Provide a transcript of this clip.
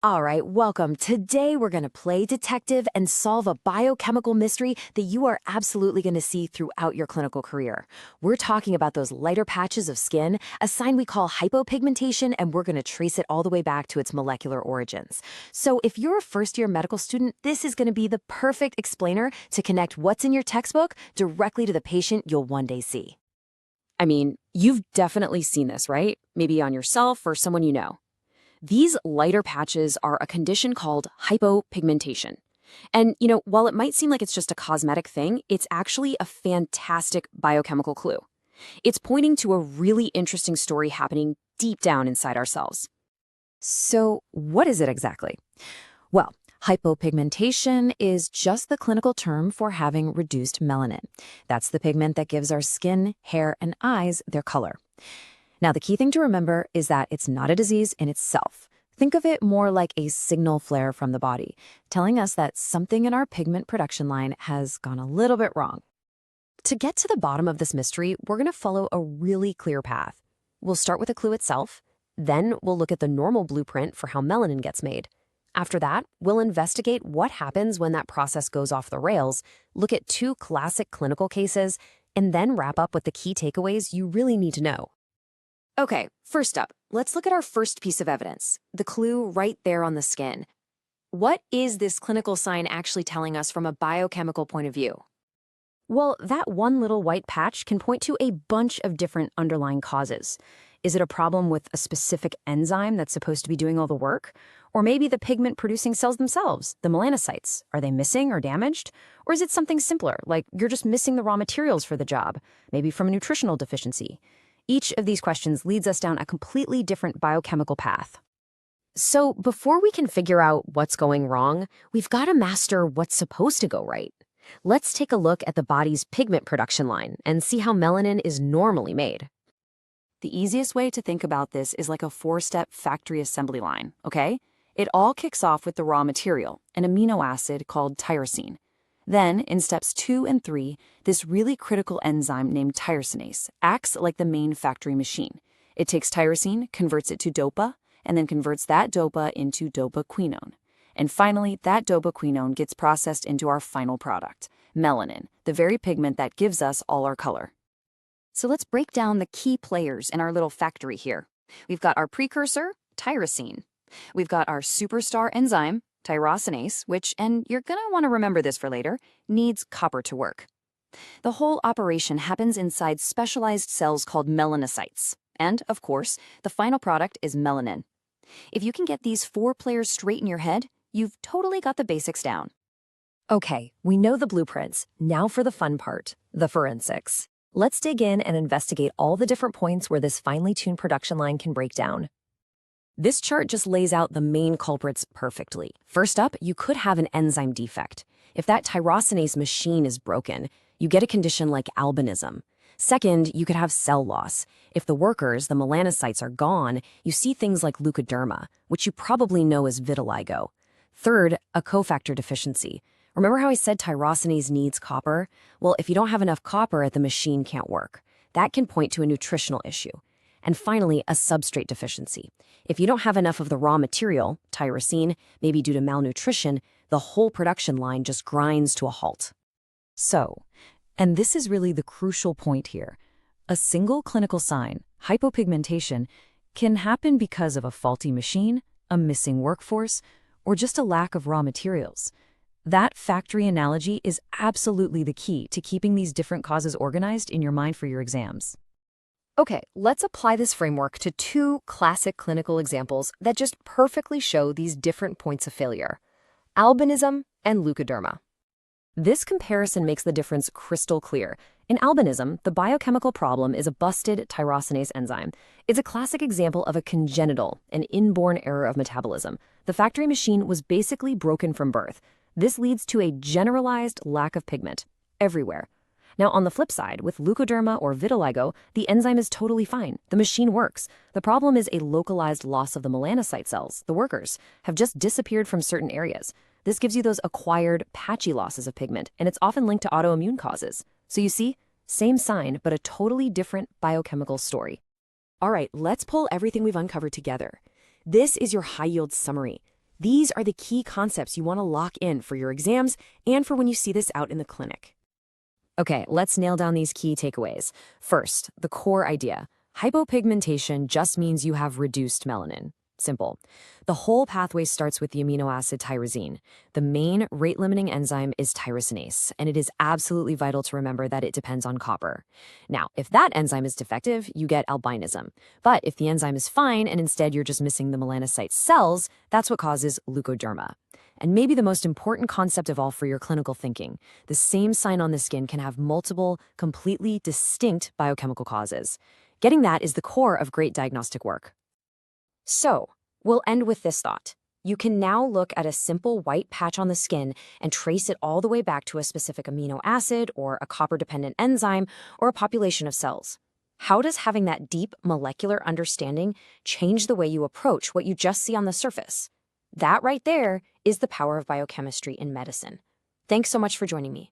All right, welcome. Today we're going to play detective and solve a biochemical mystery that you are absolutely going to see throughout your clinical career. We're talking about those lighter patches of skin, a sign we call hypopigmentation, and we're going to trace it all the way back to its molecular origins. So if you're a first-year medical student, this is going to be the perfect explainer to connect what's in your textbook directly to the patient you'll one day see. I mean, you've definitely seen this, right? Maybe on yourself or someone you know. These lighter patches are a condition called hypopigmentation. And, while it might seem like it's just a cosmetic thing, it's actually a fantastic biochemical clue. It's pointing to a really interesting story happening deep down inside ourselves. So what is it exactly? Well, hypopigmentation is just the clinical term for having reduced melanin. That's the pigment that gives our skin, hair, and eyes their color. Now, the key thing to remember is that it's not a disease in itself. Think of it more like a signal flare from the body, telling us that something in our pigment production line has gone a little bit wrong. To get to the bottom of this mystery, we're going to follow a really clear path. We'll start with the clue itself, then we'll look at the normal blueprint for how melanin gets made. After that, we'll investigate what happens when that process goes off the rails, look at two classic clinical cases, and then wrap up with the key takeaways you really need to know. Okay, first up, let's look at our first piece of evidence, the clue right there on the skin. What is this clinical sign actually telling us from a biochemical point of view? Well, that one little white patch can point to a bunch of different underlying causes. Is it a problem with a specific enzyme that's supposed to be doing all the work? Or maybe the pigment-producing cells themselves, the melanocytes. Are they missing or damaged? Or is it something simpler, like you're just missing the raw materials for the job, maybe from a nutritional deficiency? Each of these questions leads us down a completely different biochemical path. So before we can figure out what's going wrong, we've got to master what's supposed to go right. Let's take a look at the body's pigment production line and see how melanin is normally made. The easiest way to think about this is like a four-step factory assembly line, okay? It all kicks off with the raw material, an amino acid called tyrosine. Then, in steps 2 and 3, this really critical enzyme named tyrosinase acts like the main factory machine. It takes tyrosine, converts it to dopa, and then converts that dopa into dopaquinone. And finally, that dopaquinone gets processed into our final product, melanin, the very pigment that gives us all our color. So let's break down the key players in our little factory here. We've got our precursor, tyrosine. We've got our superstar enzyme, Tyrosinase, which, and you're going to want to remember this for later, needs copper to work. The whole operation happens inside specialized cells called melanocytes. And, of course, the final product is melanin. If you can get these four players straight in your head, you've totally got the basics down. Okay, we know the blueprints. Now for the fun part, the forensics. Let's dig in and investigate all the different points where this finely tuned production line can break down. This chart just lays out the main culprits perfectly. First up, you could have an enzyme defect. If that tyrosinase machine is broken, you get a condition like albinism. Second, you could have cell loss. If the workers, the melanocytes, are gone, you see things like leukoderma, which you probably know as vitiligo. Third, a cofactor deficiency. Remember how I said tyrosinase needs copper? Well, if you don't have enough copper, the machine can't work. That can point to a nutritional issue. And finally, a substrate deficiency. If you don't have enough of the raw material, tyrosine, maybe due to malnutrition, the whole production line just grinds to a halt. So, and this is really the crucial point here, a single clinical sign, hypopigmentation, can happen because of a faulty machine, a missing workforce, or just a lack of raw materials. That factory analogy is absolutely the key to keeping these different causes organized in your mind for your exams. Okay, let's apply this framework to two classic clinical examples that just perfectly show these different points of failure: albinism and leukoderma. This comparison makes the difference crystal clear. In albinism, the biochemical problem is a busted tyrosinase enzyme. It's a classic example of a congenital, an inborn error of metabolism. The factory machine was basically broken from birth. This leads to a generalized lack of pigment everywhere. Now, on the flip side, with leukoderma or vitiligo, the enzyme is totally fine. The machine works. The problem is a localized loss of the melanocyte cells. The workers have just disappeared from certain areas. This gives you those acquired, patchy losses of pigment, and it's often linked to autoimmune causes. So you see, same sign, but a totally different biochemical story. All right, let's pull everything we've uncovered together. This is your high-yield summary. These are the key concepts you want to lock in for your exams and for when you see this out in the clinic. Okay, let's nail down these key takeaways. First, the core idea. Hypopigmentation just means you have reduced melanin. Simple. The whole pathway starts with the amino acid tyrosine. The main rate-limiting enzyme is tyrosinase, and it is absolutely vital to remember that it depends on copper. Now, if that enzyme is defective, you get albinism. But if the enzyme is fine and instead you're just missing the melanocyte cells, that's what causes leukoderma. And maybe the most important concept of all for your clinical thinking, the same sign on the skin can have multiple, completely distinct biochemical causes. Getting that is the core of great diagnostic work. So, we'll end with this thought. You can now look at a simple white patch on the skin and trace it all the way back to a specific amino acid or a copper-dependent enzyme or a population of cells. How does having that deep molecular understanding change the way you approach what you just see on the surface? That right there is the power of biochemistry in medicine. Thanks so much for joining me.